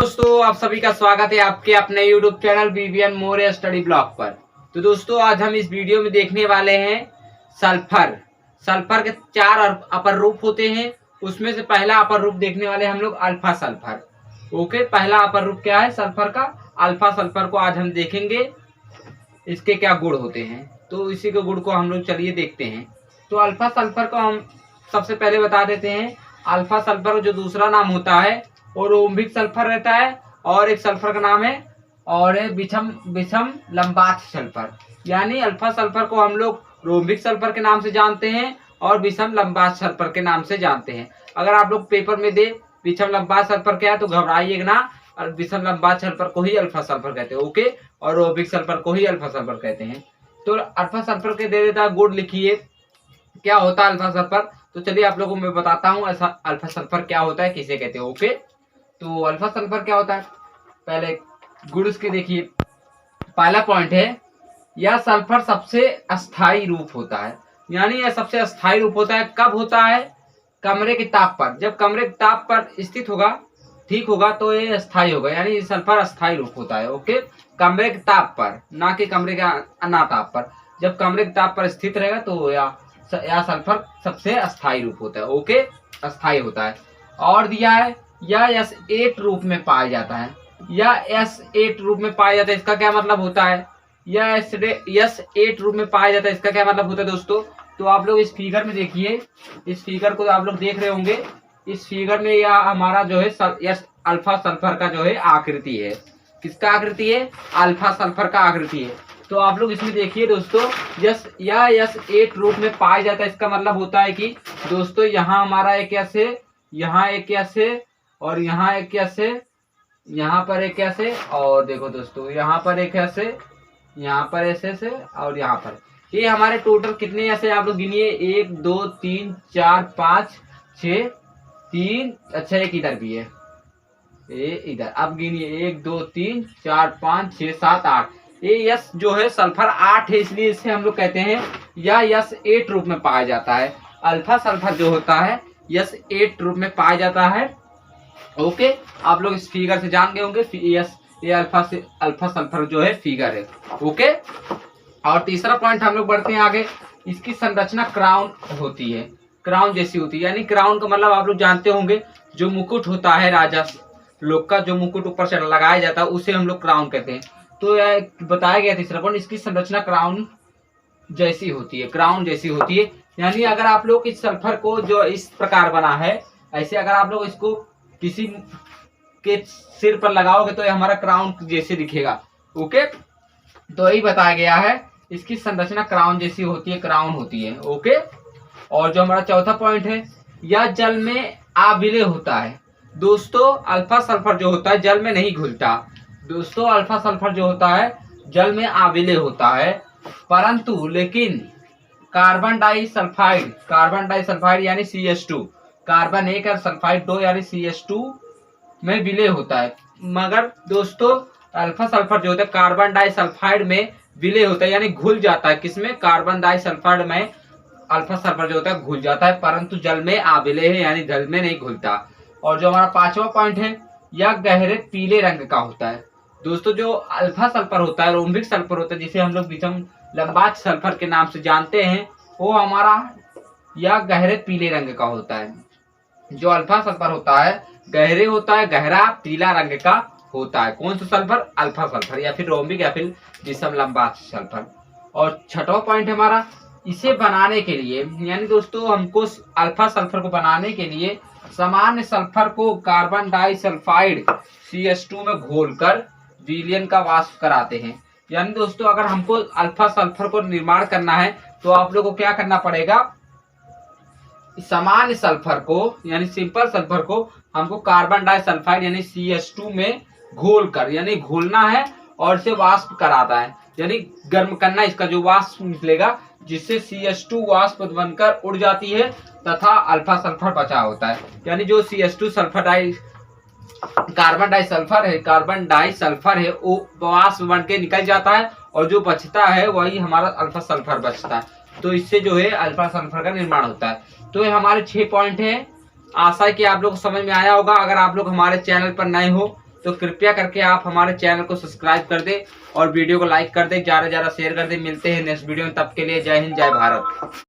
दोस्तों, आप सभी का स्वागत है आपके अपने YouTube चैनल बीवीएन मोरे स्टडी ब्लॉग पर। तो दोस्तों, आज हम इस वीडियो में देखने वाले हैं सल्फर। सल्फर के चार अपर रूप होते हैं। उसमें से पहला अपर रूप देखने वाले हम लोग अल्फा सल्फर। ओके, पहला अपर रूप क्या है सल्फर का? अल्फा सल्फर को आज हम देखेंगे, इसके क्या गुण होते हैं। तो इसी के गुण को हम लोग चलिए देखते हैं। तो अल्फा सल्फर को हम सबसे पहले बता देते हैं। अल्फा सल्फर जो दूसरा नाम होता है और रोम्बिक सल्फर रहता है, और एक सल्फर का नाम है और विषम लंबाक्ष सल्फर। यानी अल्फा सल्फर को हम लोग रोम्बिक सल्फर के नाम से जानते हैं और विषम लंबाक्ष सल्फर के नाम से जानते हैं। अगर आप लोग पेपर में दे विषम लंबाक्ष सल्फर क्या है तो घबराइएगा ना, और विषम लंबाक्ष सल्फर को ही अल्फा सल्फर कहते हैं। ओके, और रोम्बिक सल्फर को ही अल्फा सल्फर कहते हैं। तो अल्फा सल्फर के दे देता गुण लिखिए, क्या होता है अल्फा सल्फर। तो चलिए आप लोगों को मैं बताता हूँ ऐसा अल्फा सल्फर क्या होता है, किसे कहते हैं। ओके, तो अल्फा सल्फर क्या होता है, पहले गुण इसके देखिए। पहला पॉइंट है, यह सल्फर सबसे अस्थाई रूप होता है। यानी यह सबसे अस्थाई रूप होता है। कब होता है? कमरे के ताप पर। जब कमरे के ताप पर स्थित होगा, ठीक होगा, तो ये अस्थाई होगा। यानी ये सल्फर अस्थाई रूप होता है। ओके, कमरे के ताप पर, ना कि कमरे के अनाताप पर। जब कमरे के ताप पर स्थित रहेगा तो यह सल्फर सबसे अस्थाई रूप होता है। ओके, अस्थाई होता है। और दिया है यह S8 रूप में पाया जाता है। यह S8 रूप में पाया जाता है, इसका क्या मतलब होता है? यह S8 रूप में पाया जाता है, इसका क्या मतलब होता है दोस्तों? तो आप लोग इस फिगर में देखिए, इस फिगर को आप लोग देख रहे होंगे। इस फिगर में यह हमारा जो है अल्फा सल्फर का जो है आकृति है। किसका आकृति है? अल्फा सल्फर का आकृति है। तो आप लोग इसमें देखिए दोस्तों, यह S8 रूप में पाया जाता है। इसका मतलब होता है कि दोस्तों यहाँ हमारा एक ऐसे, यहाँ एक ऐसे, और यहाँ एक ऐसे, यहाँ पर एक ऐसे, और देखो दोस्तों यहाँ पर एक ऐसे, यहाँ पर ऐसे, और यहाँ पर। ये हमारे टोटल कितने ऐसे आप लोग गिनिए? 1 2 3 4 5 6 3, अच्छा एक इधर भी है, ये इधर। अब गिनिए 1 2 3 4 5 6 7 8। ये यस जो है सल्फर 8 है, इसलिए इसे हम लोग कहते हैं यह S8 रूप में पाया जाता है। अल्फा सल्फर जो होता है S8 रूप में पाया जाता है। ओके, आप लोग इस फिगर से जान गए होंगे, ये अल्फा सल्फर जो है फिगर है। ओके, और तीसरा पॉइंट हम लोग बढ़ते हैं आगे। इसकी संरचना क्राउन होती है, क्राउन जैसी होती है। यानी क्राउन का मतलब आप लोग जानते होंगे, जो मुकुट होता है राजा लोग का, जो मुकुट ऊपर से लगाया जाता है उसे हम लोग क्राउन कहते हैं। तो यह बताया गया तीसरा पॉइंट, इसकी संरचना क्राउन जैसी होती है, क्राउन जैसी होती है। यानी अगर आप लोग इस सल्फर को जो इस प्रकार बना है, ऐसे अगर आप लोग इसको किसी के सिर पर लगाओगे तो ये हमारा क्राउन जैसे दिखेगा। ओके, तो यही बताया गया है, इसकी संरचना क्राउन जैसी होती है, क्राउन होती है। ओके, और जो हमारा चौथा पॉइंट है, यह जल में अविलेय होता है। दोस्तों अल्फा सल्फर जो होता है जल में नहीं घुलता। दोस्तों अल्फा सल्फर जो होता है जल में अविलेय होता है, परंतु लेकिन कार्बन डाइसल्फाइड यानी CH2, कार्बन 1 और सल्फाइड 2 यानी CH2 में विलय होता है। मगर दोस्तों अल्फा सल्फर जो होता है कार्बन डाइसल्फाइड में विलय होता है, यानी घुल जाता है। किसमें? कार्बन डाइसल्फाइड में अल्फा सल्फर जो होता है घुल जाता है, परंतु जल में अविलय है, यानी जल में नहीं घुलता। और जो हमारा पांचवा पॉइंट है, यह गहरे पीले रंग का होता है। दोस्तों जो अल्फा सल्फर होता है, रोम्बिक सल्फर होता है, जिसे हम लोग विषम लंबाक्ष सल्फर के नाम से जानते हैं, वो हमारा यह गहरे पीले रंग का होता है। जो अल्फा सल्फर होता है गहरे होता है, गहरा पीला रंग का होता है। कौन सा सल्फर? अल्फा सल्फर, या फिर रोम्बिक या फिर विषम लंबाक्ष सल्फर। और छठवां पॉइंट है हमारा, इसे बनाने के लिए, यानी दोस्तों हमको अल्फा सल्फर को बनाने के लिए सामान्य सल्फर को कार्बन डाइसल्फाइड CH2 में घोलकर विलयन का वाष्प कराते हैं। यानी दोस्तों अगर हमको अल्फा सल्फर को निर्माण करना है तो आप लोगों को क्या करना पड़ेगा? सामान्य सल्फर को यानी सिंपल सल्फर को हमको कार्बन डाइसल्फाइड यानी CH2 में घोलकर, यानी घोलना है और इसे वाष्प कराता है, यानी गर्म करना। इसका जो वाष्प निकलेगा जिससे CH2 वाष्प बनकर उड़ जाती है तथा अल्फा सल्फर बचा होता है। यानी जो CH2 कार्बन डाइसल्फर है वो वाष्प बन के निकल जाता है, और जो बचता है वही हमारा अल्फा सल्फर बचता है। तो इससे जो है अल्फा सल्फर का निर्माण होता है। तो ये हमारे 6 पॉइंट हैं। आशा है कि आप लोग को समझ में आया होगा। अगर आप लोग हमारे चैनल पर नए हो तो कृपया करके आप हमारे चैनल को सब्सक्राइब कर दे और वीडियो को लाइक कर दे, ज़्यादा से ज़्यादा शेयर कर दे। मिलते हैं नेक्स्ट वीडियो में, तब के लिए जय हिंद जय भारत।